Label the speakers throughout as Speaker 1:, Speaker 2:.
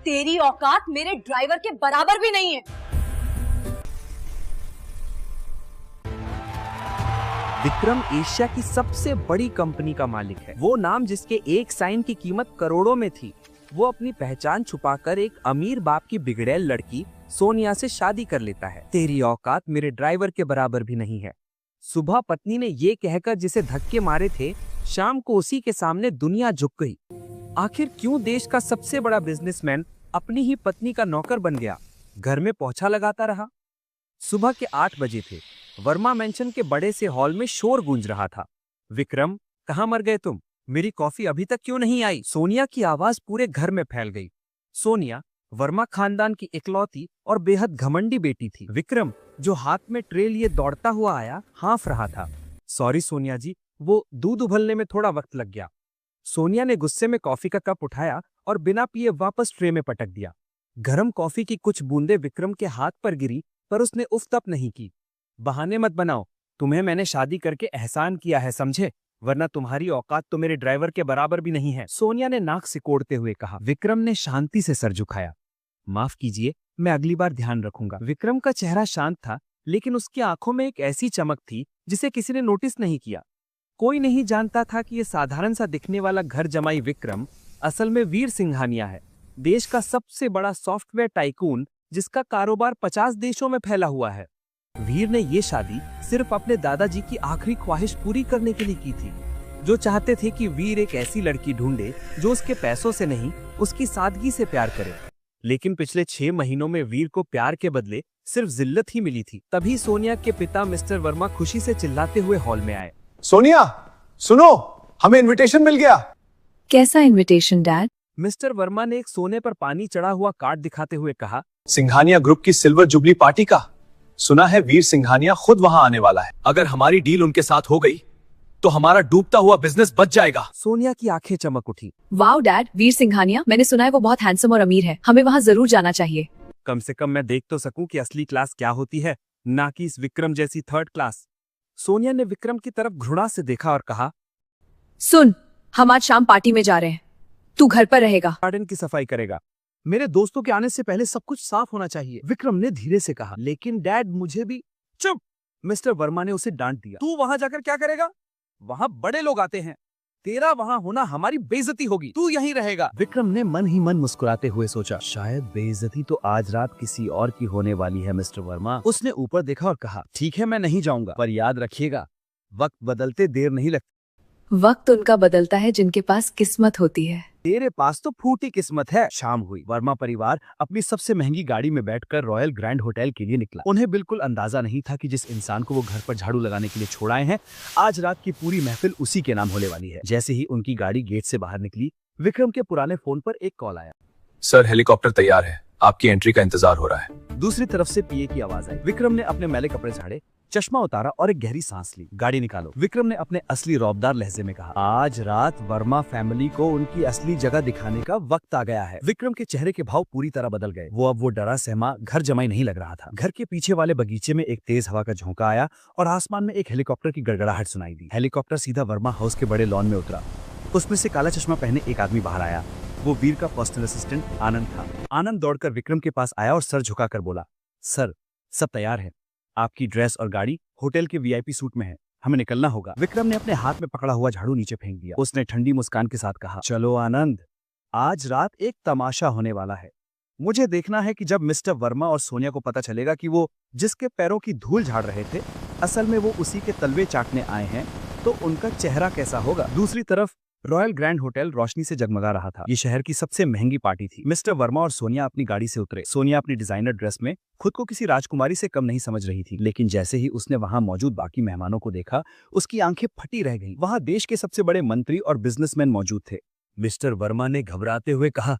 Speaker 1: तेरी औकात मेरे ड्राइवर के बराबर भी नहीं है।
Speaker 2: विक्रम एशिया की सबसे बड़ी कंपनी का मालिक है। वो नाम जिसके एक साइन की कीमत करोड़ों में थी। वो अपनी पहचान छुपाकर एक अमीर बाप की बिगड़ैल लड़की सोनिया से शादी कर लेता है। तेरी औकात मेरे ड्राइवर के बराबर भी नहीं है। सुबह पत्नी ने ये कहकर जिसे धक्के मारे थे, शाम को उसी के सामने दुनिया झुक गई। आखिर क्यों देश का सबसे बड़ा बिजनेसमैन अपनी ही पत्नी का नौकर बन गया? घर में पोछा लगाता रहा। सुबह के 8 बजे थे। वर्मा मेंशन के बड़े से हॉल में शोर गूंज रहा था। विक्रम, कहाँ मर गए तुम? मेरी कॉफी अभी तक क्यों नहीं आई? सोनिया की आवाज पूरे घर में फैल गई। सोनिया वर्मा खानदान की इकलौती और बेहद घमंडी बेटी थी। विक्रम, जो हाथ में ट्रे लिए दौड़ता हुआ आया, हाँफ रहा था। सॉरी सोनिया जी, वो दूध उबलने में थोड़ा वक्त लग गया। सोनिया ने गुस्से में कॉफी का कप उठाया और बिना पिए वापस ट्रे में पटक दिया। गरम कॉफी की कुछ बूंदें विक्रम के हाथ पर गिरी, पर उसने उफ तप नहीं की। बहाने मत बनाओ, तुम्हें मैंने शादी करके एहसान किया है, समझे? वरना तुम्हारी औकात तो मेरे ड्राइवर के बराबर भी नहीं है, सोनिया ने नाक सिकोड़ते हुए कहा। विक्रम ने शांति से सर झुकाया। माफ कीजिए, मैं अगली बार ध्यान रखूंगा। विक्रम का चेहरा शांत था, लेकिन उसकी आंखों में एक ऐसी चमक थी जिसे किसी ने नोटिस नहीं किया। कोई नहीं जानता था कि यह साधारण सा दिखने वाला घर जमाई विक्रम असल में वीर सिंघानिया है, देश का सबसे बड़ा सॉफ्टवेयर टाइकून जिसका कारोबार 50 देशों में फैला हुआ है। वीर ने ये शादी सिर्फ अपने दादाजी की आखिरी ख्वाहिश पूरी करने के लिए की थी, जो चाहते थे कि वीर एक ऐसी लड़की ढूंढे जो उसके पैसों से नहीं, उसकी सादगी से प्यार करे। लेकिन पिछले 6 महीनों में वीर को प्यार के बदले सिर्फ जिल्लत ही मिली थी। तभी सोनिया के पिता मिस्टर वर्मा खुशी से चिल्लाते हुए हॉल में आए।
Speaker 3: सोनिया, सुनो, हमें इनविटेशन मिल गया।
Speaker 4: कैसा इनविटेशन डैड?
Speaker 2: मिस्टर वर्मा ने एक सोने पर पानी चढ़ा हुआ कार्ड दिखाते हुए कहा,
Speaker 3: सिंघानिया ग्रुप की सिल्वर जुबली पार्टी का। सुना है वीर सिंघानिया खुद वहां आने वाला है। अगर हमारी डील उनके साथ हो गई तो हमारा डूबता हुआ बिजनेस बच जाएगा।
Speaker 2: सोनिया की आंखें चमक उठी।
Speaker 4: वाओ डैड, वीर सिंघानिया, मैंने सुना है वो बहुत हैंडसम और अमीर है। हमें वहाँ जरूर जाना चाहिए।
Speaker 2: कम से कम मैं देख तो सकूं कि असली क्लास क्या होती है, ना कि इस विक्रम जैसी थर्ड क्लास। सोनिया ने विक्रम की तरफ घृणा से देखा और कहा,
Speaker 4: सुन, हम आज शाम पार्टी में जा रहे हैं, तू घर पर रहेगा।
Speaker 2: गार्डन की सफाई करेगा।
Speaker 5: मेरे दोस्तों के आने से पहले सब कुछ साफ होना चाहिए, विक्रम ने धीरे से कहा। लेकिन डैड, मुझे भी।
Speaker 2: चुप! मिस्टर वर्मा ने उसे डांट दिया। तू वहां जाकर क्या करेगा? वहां बड़े लोग आते हैं। तेरा वहां होना हमारी बेइज्जती होगी। तू यहीं रहेगा।
Speaker 5: विक्रम ने मन ही मन मुस्कुराते हुए सोचा, शायद बेइज्जती तो आज रात किसी और की होने वाली है मिस्टर वर्मा। उसने ऊपर देखा और कहा, ठीक है, मैं नहीं जाऊंगा, पर याद रखिएगा, वक्त बदलते देर नहीं लगती।
Speaker 4: वक्त उनका बदलता है जिनके पास किस्मत होती है।
Speaker 5: तेरे पास तो फूटी किस्मत है। शाम हुई। वर्मा परिवार अपनी सबसे महंगी गाड़ी में बैठकर रॉयल ग्रैंड होटल के लिए निकला। उन्हें बिल्कुल अंदाजा नहीं था कि जिस इंसान को वो घर पर झाड़ू लगाने के लिए छोड़ आए हैं, आज रात की पूरी महफिल उसी के नाम होने वाली है। जैसे ही उनकी गाड़ी गेट से बाहर निकली, विक्रम के पुराने फोन पर एक कॉल आया।
Speaker 3: सर, हेलीकॉप्टर तैयार है, आपकी एंट्री का इंतजार हो रहा है।
Speaker 5: दूसरी तरफ से पीए की आवाज आई। विक्रम ने अपने मैले कपड़े झाड़े, चश्मा उतारा और एक गहरी सांस ली। गाड़ी निकालो, विक्रम ने अपने असली रौबदार लहजे में कहा। आज रात वर्मा फैमिली को उनकी असली जगह दिखाने का वक्त आ गया है। विक्रम के चेहरे के भाव पूरी तरह बदल गए। वो डरा सहमा घर जमाई नहीं लग रहा था। घर के पीछे वाले बगीचे में एक तेज हवा का झोंका आया और आसमान में एक हेलीकॉप्टर की गड़गड़ाहट सुनाई दी। हेलीकॉप्टर सीधा वर्मा हाउस के बड़े लॉन में उतरा। उसमें से काला चश्मा पहने एक आदमी बाहर आया। वो वीर का पर्सनल असिस्टेंट आनंद था। आनंद दौड़कर विक्रम के पास आया और सर झुकाकर बोला, सर, सब तैयार है। आपकी ड्रेस और गाड़ी होटल के वीआईपी सूट में है, हमें निकलना होगा। विक्रम ने अपने हाथ में पकड़ा हुआ झाड़ू नीचे फेंक दिया। उसने ठंडी मुस्कान के साथ कहा, चलो आनंद, आज रात एक तमाशा होने वाला है। मुझे देखना है कि जब मिस्टर वर्मा और सोनिया को पता चलेगा कि वो जिसके पैरों की धूल झाड़ रहे थे, असल में वो उसी के तलवे चाटने आए हैं, तो उनका चेहरा कैसा होगा। दूसरी तरफ रॉयल ग्रैंड होटल रोशनी से जगमगा रहा था। ये शहर की सबसे महंगी पार्टी थी। मिस्टर वर्मा और सोनिया अपनी गाड़ी से उतरे। सोनिया अपनी डिजाइनर ड्रेस में खुद को किसी राजकुमारी से कम नहीं समझ रही थी, लेकिन जैसे ही उसने वहां मौजूद बाकी मेहमानों को देखा, उसकी आंखें फटी रह गईं। वहां देश के सबसे बड़े मंत्री और बिजनेसमैन मौजूद थे। मिस्टर वर्मा ने घबराते हुए कहा,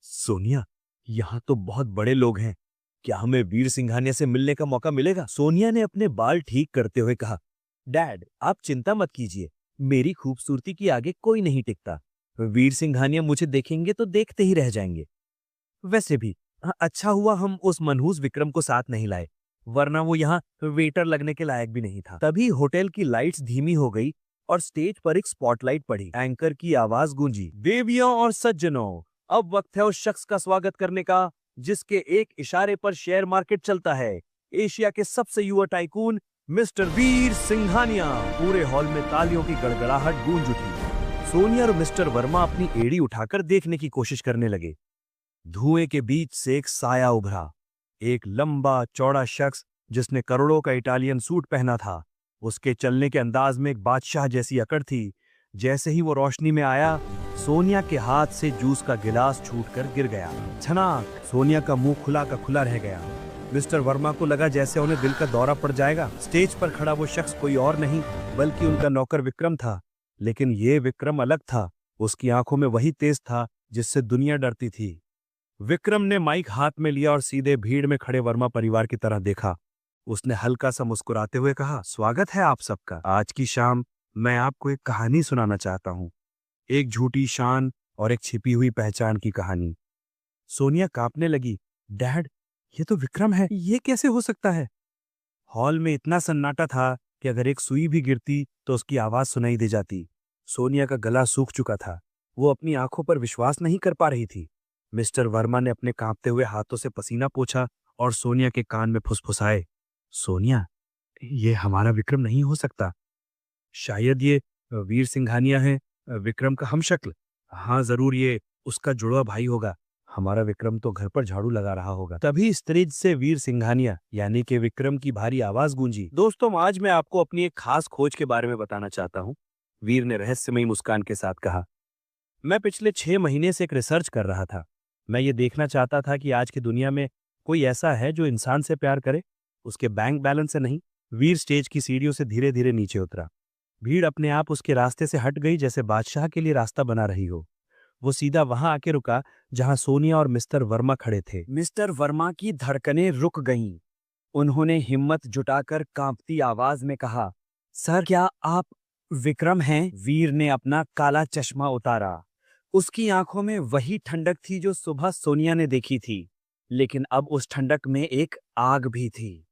Speaker 5: सोनिया, यहाँ तो बहुत बड़े लोग हैं, क्या हमें वीर सिंघानिया से मिलने का मौका मिलेगा? सोनिया ने अपने बाल ठीक करते हुए कहा, डैड, आप चिंता मत कीजिए, मेरी खूबसूरती की आगे कोई नहीं टिकता। वीर सिंघानिया मुझे देखेंगे तो देखते ही रह जाएंगे। वैसे भी अच्छा हुआ हम उस मनहूस विक्रम को साथ नहीं लाए, वरना वो यहाँ वेटर लगने के लायक भी नहीं था। तभी होटल की लाइट्स धीमी हो गई और स्टेज पर एक स्पॉटलाइट पड़ी। एंकर की आवाज गूंजी, देवियों और सज्जनों, अब वक्त है उस शख्स का स्वागत करने का जिसके एक इशारे पर शेयर मार्केट चलता है। एशिया के सबसे युवा टाइकून मिस्टर वीर सिंघानिया। पूरे हॉल में तालियों की गड़गड़ाहट गूंज उठी। सोनिया और मिस्टर वर्मा अपनी एड़ी उठाकर देखने की कोशिश करने लगे। धुएं के बीच से एक साया उभरा। एक लंबा चौड़ा शख्स जिसने करोड़ों का इटालियन सूट पहना था। उसके चलने के अंदाज में एक बादशाह जैसी अकड़ थी। जैसे ही वो रोशनी में आया, सोनिया के हाथ से जूस का गिलास छूटकर गिर गया। छनाक! सोनिया का मुंह खुला का खुला रह गया। मिस्टर वर्मा को लगा जैसे उन्हें दिल का दौरा पड़ जाएगा। स्टेज पर खड़ा वो शख्स कोई और नहीं बल्कि उनका नौकर विक्रम था। लेकिन ये विक्रम अलग था। उसकी आंखों में वही तेज था जिससे दुनिया डरती थी। विक्रम ने माइक हाथ में लिया और सीधे भीड़ में खड़े वर्मा परिवार की तरह देखा। उसने हल्का सा मुस्कुराते हुए कहा, स्वागत है आप सबका। आज की शाम मैं आपको एक कहानी सुनाना चाहता हूं। एक झूठी शान और एक छिपी हुई पहचान की कहानी। सोनिया कांपने लगी। डैड, ये तो विक्रम है। ये कैसे हो सकता है? हॉल में इतना सन्नाटा था कि अगर एक सुई भी गिरती तो उसकी आवाज सुनाई दे जाती। सोनिया का गला सूख चुका था। वो अपनी आंखों पर विश्वास नहीं कर पा रही थी। मिस्टर वर्मा ने अपने कांपते हुए हाथों से पसीना पोंछा और सोनिया के कान में फुसफुसाए, सोनिया, ये हमारा विक्रम नहीं हो सकता। शायद ये वीर सिंघानिया है, विक्रम का हमशक्ल। हाँ, जरूर ये उसका जुड़वा भाई होगा। हमारा विक्रम तो घर पर झाड़ू लगा रहा होगा। तभी स्टेज से वीर सिंघानिया यानी कि विक्रम की भारी आवाज गूंजी। दोस्तों, आज मैं आपको अपनी एक खास खोज के बारे में बताना चाहता हूँ, वीर ने रहस्यमयी मुस्कान के साथ कहा। मैं पिछले 6 महीने से एक रिसर्च कर रहा था। मैं ये देखना चाहता था कि आज की दुनिया में कोई ऐसा है जो इंसान से प्यार करे, उसके बैंक बैलेंस से नहीं। वीर स्टेज की सीढ़ियों से धीरे धीरे नीचे उतरा। भीड़ अपने आप उसके रास्ते से हट गई, जैसे बादशाह के लिए रास्ता बना रही हो। वो सीधा वहां आके रुका जहां सोनिया और मिस्टर वर्मा खड़े थे। मिस्टर वर्मा की धड़कनें रुक गईं। उन्होंने हिम्मत जुटाकर कांपती आवाज में कहा, सर, क्या आप विक्रम हैं? वीर ने अपना काला चश्मा उतारा। उसकी आंखों में वही ठंडक थी जो सुबह सोनिया ने देखी थी, लेकिन अब उस ठंडक में एक आग भी थी।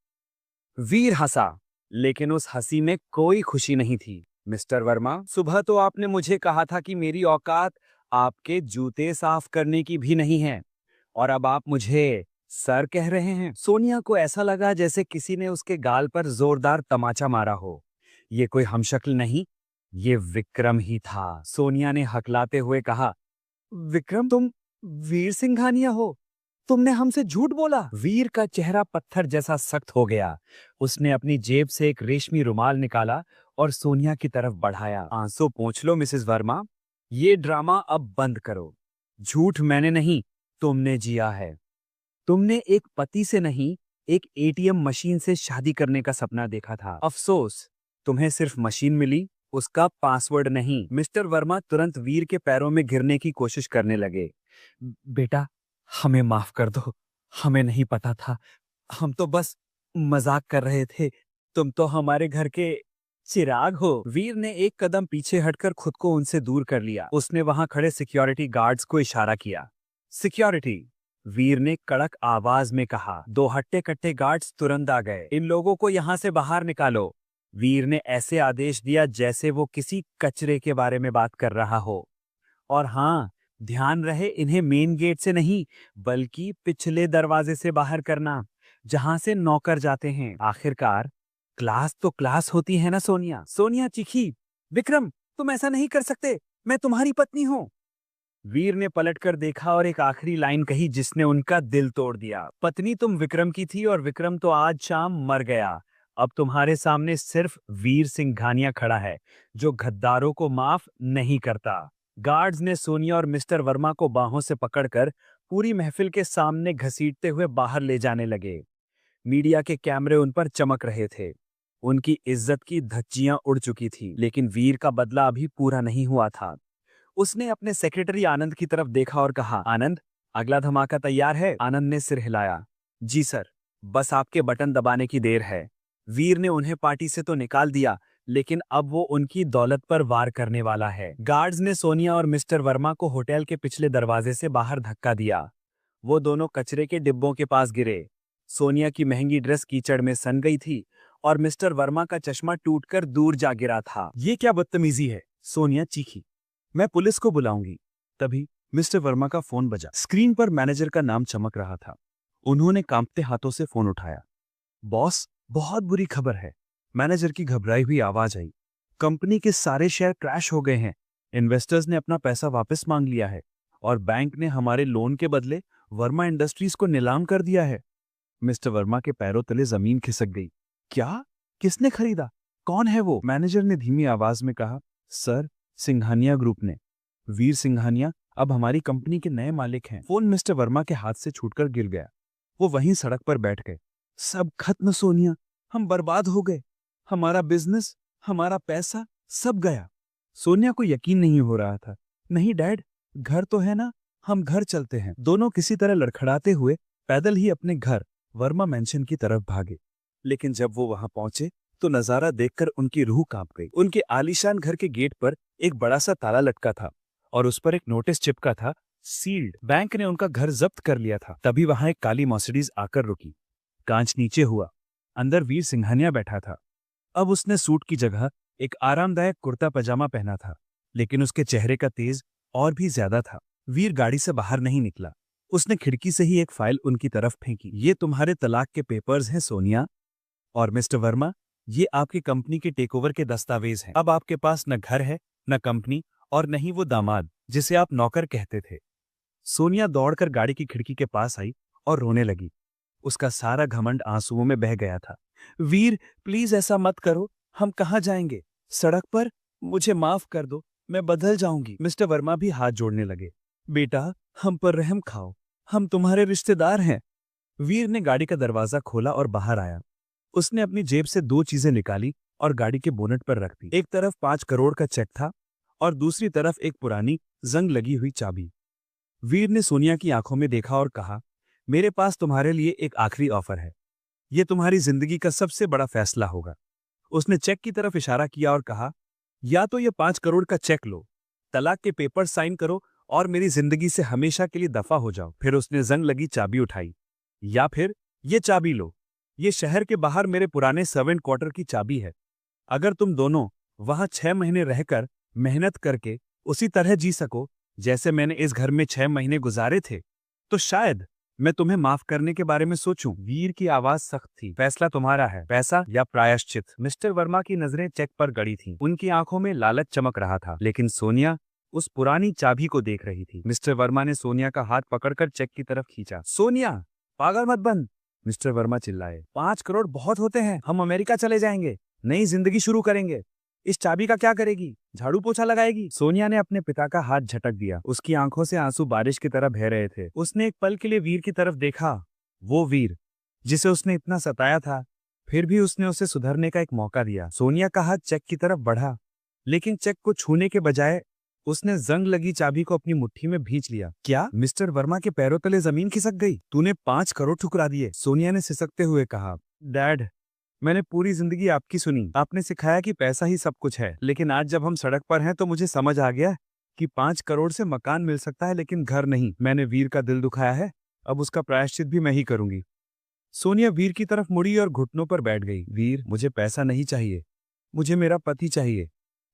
Speaker 5: वीर हंसा, लेकिन उस हंसी में कोई खुशी नहीं थी। मिस्टर वर्मा, सुबह तो आपने मुझे कहा था कि मेरी औकात आपके जूते साफ करने की भी नहीं है, और अब आप मुझे सर कह रहे हैं। सोनिया को ऐसा लगा जैसे किसी ने उसके गाल पर जोरदार तमाचा मारा हो। ये कोई हमशक्ल नहीं, ये विक्रम ही था। सोनिया ने हकलाते हुए कहा, विक्रम, तुम वीर सिंघानिया हो? तुमने हमसे झूठ बोला। वीर का चेहरा पत्थर जैसा सख्त हो गया। उसने अपनी जेब से एक रेशमी रुमाल निकाला और सोनिया की तरफ बढ़ाया। आंसू पोंछ लो मिसेस वर्मा, ये ड्रामा अब बंद करो। झूठ मैंने नहीं, तुमने जिया है। तुमने एक पति से नहीं, एक एटीएम मशीन से शादी करने का सपना देखा था। अफसोस, तुम्हें सिर्फ मशीन मिली, उसका पासवर्ड नहीं। मिस्टर वर्मा तुरंत वीर के पैरों में गिरने की कोशिश करने लगे। बेटा, हमें माफ कर दो, हमें नहीं पता था, हम तो बस मजाक कर रहे थे। तुम तो हमारे घर के चिराग हो। वीर ने एक कदम पीछे हटकर खुद को उनसे दूर कर लिया। उसने वहां खड़े सिक्योरिटी गार्ड्स को इशारा किया। सिक्योरिटी, वीर ने कड़क आवाज में कहा। 2 हट्टे कट्टे गार्ड्स तुरंत आ गए। इन लोगों को यहां से बाहर निकालो। वीर ने ऐसे आदेश दिया जैसे वो किसी कचरे के बारे में बात कर रहा हो। और हाँ, ध्यान रहे, इन्हें मेन गेट से नहीं बल्कि पिछले दरवाजे से बाहर करना, जहां से नौकर जाते हैं। आखिरकार क्लास तो क्लास होती है ना सोनिया। सोनिया चीखी, विक्रम, तुम ऐसा नहीं कर सकते, मैं तुम्हारी पत्नी हूं। वीर ने पलटकर देखा और एक आखिरी लाइन कही जिसने उनका दिल तोड़ दिया। पत्नी तुम विक्रम की थी और विक्रम तो आज शाम मर गया। अब तुम्हारे सामने सिर्फ वीर सिंघानिया खड़ा है, जो गद्दारों को माफ नहीं करता। गार्ड्स ने सोनिया और मिस्टर वर्मा को बाहों से पकड़कर पूरी महफिल के सामने घसीटते हुए बाहर ले जाने लगे। मीडिया के कैमरे उन पर चमक रहे थे। उनकी इज्जत की धज्जियां उड़ चुकी थी, लेकिन वीर का बदला अभी पूरा नहीं हुआ था। उसने अपने सेक्रेटरी आनंद की तरफ देखा और कहा, आनंद, अगला धमाका तैयार है? आनंद ने सिर हिलाया। जी सर, बस आपके बटन दबाने की देर है। वीर ने उन्हें पार्टी से तो निकाल दिया, लेकिन अब वो उनकी दौलत पर वार करने वाला है। गार्ड्स ने सोनिया और मिस्टर वर्मा को होटल के पिछले दरवाजे से बाहर धक्का दिया। वो दोनों कचरे के डिब्बों के पास गिरे। सोनिया की महंगी ड्रेस कीचड़ में सन गई थी और मिस्टर वर्मा का चश्मा टूटकर दूर जा गिरा था। ये क्या बदतमीजी है? सोनिया चीखी। मैं पुलिस को बुलाऊंगी। तभी मिस्टर वर्मा का फोन बजा। स्क्रीन पर मैनेजर का नाम चमक रहा था। उन्होंने कांपते हाथों से फोन उठाया। बॉस, बहुत बुरी खबर है। मैनेजर की घबराई हुई आवाज आई। कंपनी के सारे शेयर क्रैश हो गए हैं। इन्वेस्टर्स ने अपना पैसा वापस मांग लिया है और बैंक ने हमारे लोन के बदले वर्मा इंडस्ट्रीज को नीलाम कर दिया है। मिस्टर वर्मा के पैरों तले जमीन खिसक गई। क्या? किसने खरीदा? कौन है वो? मैनेजर ने धीमी आवाज में कहा, सर, सिंघानिया ग्रुप ने। वीर सिंघानिया अब हमारी कंपनी के नए मालिक हैं। फोन मिस्टर वर्मा के हाथ से छूटकर गिर गया। वो वहीं सड़क पर बैठ गए। सब खत्म सोनिया, हम बर्बाद हो गए। हमारा बिजनेस, हमारा पैसा, सब गया। सोनिया को यकीन नहीं हो रहा था। नहीं डैड, घर तो है ना, हम घर चलते हैं। दोनों किसी तरह लड़खड़ाते हुए पैदल ही अपने घर वर्मा मैंशन की तरफ भागे। लेकिन जब वो वहां पहुंचे तो नजारा देखकर उनकी रूह कांप गई। उनके आलीशान घर के गेट पर एक बड़ा सा ताला लटका था और उस पर एक नोटिस चिपका था, सील्ड। बैंक ने उनका घर जब्त कर लिया था। तभी वहां एक काली मर्सिडीज आकर रुकी। कांच नीचे हुआ। अंदर वीर सिंघानिया बैठा था। अब उसने सूट की जगह एक आरामदायक कुर्ता पजामा पहना था, लेकिन उसके चेहरे का तेज और भी ज्यादा था। वीर गाड़ी से बाहर नहीं निकला। उसने खिड़की से ही एक फाइल उनकी तरफ फेंकी। ये तुम्हारे तलाक के पेपर्स हैं सोनिया। और मिस्टर वर्मा, ये आपकी कंपनी के टेकओवर के दस्तावेज हैं। अब आपके पास न घर है, न कंपनी, और न ही वो दामाद जिसे आप नौकर कहते थे। सोनिया दौड़कर गाड़ी की खिड़की के पास आई और रोने लगी। उसका सारा घमंड आंसुओं में बह गया था। वीर, प्लीज ऐसा मत करो। हम कहाँ जाएंगे? सड़क पर? मुझे माफ कर दो, मैं बदल जाऊंगी। मिस्टर वर्मा भी हाथ जोड़ने लगे। बेटा, हम पर रहम खाओ, हम तुम्हारे रिश्तेदार हैं। वीर ने गाड़ी का दरवाजा खोला और बाहर आया। उसने अपनी जेब से 2 चीजें निकाली और गाड़ी के बोनट पर रख दी। एक तरफ 5 करोड़ का चेक था और दूसरी तरफ एक पुरानी जंग लगी हुई चाबी। वीर ने सोनिया की आंखों में देखा और कहा, मेरे पास तुम्हारे लिए एक आखिरी ऑफर है। यह तुम्हारी जिंदगी का सबसे बड़ा फैसला होगा। उसने चेक की तरफ इशारा किया और कहा, या तो ये 5 करोड़ का चेक लो, तलाक के पेपर साइन करो और मेरी जिंदगी से हमेशा के लिए दफा हो जाओ। फिर उसने जंग लगी चाबी उठाई। या फिर ये चाबी लो, ये शहर के बाहर मेरे पुराने सर्वेंट क्वार्टर की चाबी है। अगर तुम दोनों वहां 6 महीने रहकर मेहनत करके उसी तरह जी सको जैसे मैंने इस घर में 6 महीने गुजारे थे, तो शायद मैं तुम्हें माफ करने के बारे में सोचूं। वीर की आवाज सख्त थी। फैसला तुम्हारा है, पैसा या प्रायश्चित। मिस्टर वर्मा की नजरें चेक पर गड़ी थीं। उनकी आंखों में लालच चमक रहा था, लेकिन सोनिया उस पुरानी चाबी को देख रही थी। मिस्टर वर्मा ने सोनिया का हाथ पकड़कर चेक की तरफ खींचा। सोनिया, पागल मत बन, मिस्टर वर्मा चिल्लाए। 5 करोड़ बहुत होते हैं। हम अमेरिका चले जाएंगे, नई जिंदगी शुरू करेंगे। इस चाबी का क्या करेगी? झाड़ू पोछा लगाएगी? सोनिया ने अपने पिता का हाथ झटक दिया। उसकी आंखों से आंसू बारिश की तरह बह रहे थे। उसने एक पल के लिए वीर की तरफ देखा। वो वीर जिसे उसने इतना सताया था, फिर भी उसने उसे सुधरने का एक मौका दिया। सोनिया का हाथ चेक की तरफ बढ़ा, लेकिन चेक को छूने के बजाय उसने जंग लगी चाबी को अपनी मुट्ठी में भींच लिया। क्या? मिस्टर वर्मा के पैरों तले जमीन खिसक गई। तूने 5 करोड़ ठुकरा दिए, सोनिया ने सिसकते हुए कहा। डैड, मैंने पूरी जिंदगी आपकी सुनी। आपने सिखाया कि पैसा ही सब कुछ है, लेकिन आज जब हम सड़क पर हैं तो मुझे समझ आ गया कि 5 करोड़ से मकान मिल सकता है, लेकिन घर नहीं। मैंने वीर का दिल दुखाया है, अब उसका प्रायश्चित भी मैं ही करूंगी। सोनिया वीर की तरफ मुड़ी और घुटनों पर बैठ गई। वीर, मुझे पैसा नहीं चाहिए, मुझे मेरा पति चाहिए,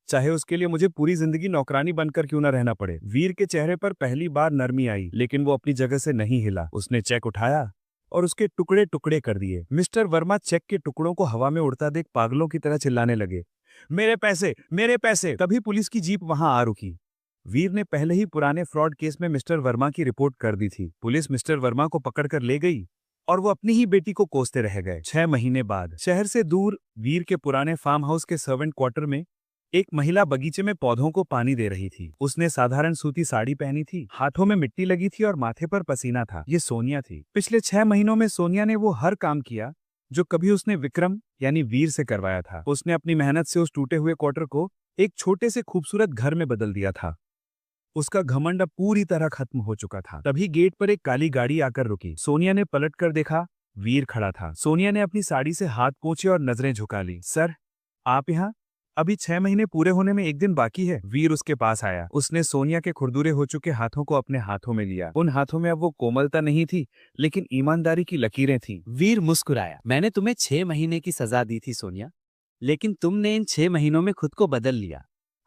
Speaker 5: चाहे उसके लिए मुझे पूरी जिंदगी नौकरानी बनकर क्यों न रहना पड़े। वीर के चेहरे पर पहली बार नरमी आई, लेकिन वो अपनी जगह से नहीं हिला। उसने चेक उठाया और उसके टुकड़े टुकड़े कर दिए। मिस्टर वर्मा चेक के टुकड़ों को हवा में उड़ता देख पागलों की तरह चिल्लाने लगे, मेरे पैसे, मेरे पैसे। तभी पुलिस की जीप वहां आ रुकी। वीर ने पहले ही पुराने फ्रॉड केस में मिस्टर वर्मा की रिपोर्ट कर दी थी। पुलिस मिस्टर वर्मा को पकड़कर ले गई और वो अपनी ही बेटी को कोसते रह गए। 6 महीने बाद शहर से दूर वीर के पुराने फार्म हाउस के सर्वेंट क्वार्टर में एक महिला बगीचे में पौधों को पानी दे रही थी। उसने साधारण सूती साड़ी पहनी थी, हाथों में मिट्टी लगी थी और माथे पर पसीना था। ये सोनिया थी। पिछले 6 महीनों में सोनिया ने वो हर काम किया जो कभी उसने विक्रम यानी वीर से करवाया था। उसने अपनी मेहनत से उस टूटे हुए क्वार्टर को एक छोटे से खूबसूरत घर में बदल दिया था। उसका घमंड अब पूरी तरह खत्म हो चुका था। तभी गेट पर एक काली गाड़ी आकर रुकी। सोनिया ने पलट कर देखा, वीर खड़ा था। सोनिया ने अपनी साड़ी से हाथ पोंछे और नजरें झुका ली। सर, आप यहाँ? अभी 6 महीने पूरे होने में 1 दिन बाकी है। वीर उसके पास आया। उसने सोनिया के खुरदुरे हो चुके हाथों को अपने हाथों में लिया। उन हाथों में अब वो कोमलता नहीं थी, लेकिन ईमानदारी की लकीरें थीं।
Speaker 6: वीर मुस्कुराया। मैंने तुम्हें 6 महीने की सजा दी थी सोनिया, लेकिन तुमने इन 6 महीनों में खुद को बदल लिया।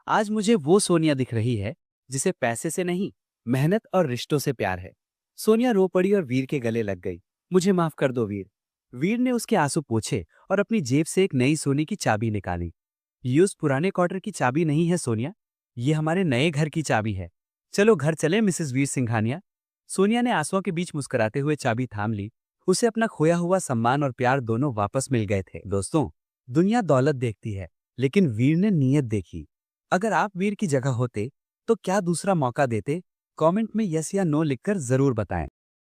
Speaker 6: आज मुझे वो सोनिया दिख रही है जिसे पैसे से नहीं, मेहनत और रिश्तों से प्यार है। सोनिया रो पड़ी और वीर के गले लग गई। मुझे माफ कर दो वीर। वीर ने उसके आंसू पोंछे और अपनी जेब से एक नई सोने की चाबी निकाली। ये उस पुराने क्वार्टर की चाबी नहीं है सोनिया, ये हमारे नए घर की चाबी है। चलो घर चले मिसेस वीर सिंघानिया। सोनिया ने आंसुओं के बीच मुस्कुराते हुए चाबी थाम ली। उसे अपना खोया हुआ सम्मान और प्यार दोनों वापस मिल गए थे। दोस्तों, दुनिया दौलत देखती है, लेकिन वीर ने नीयत देखी। अगर आप वीर की जगह होते तो क्या दूसरा मौका देते? कमेंट में यस या नो लिखकर जरूर बताएं।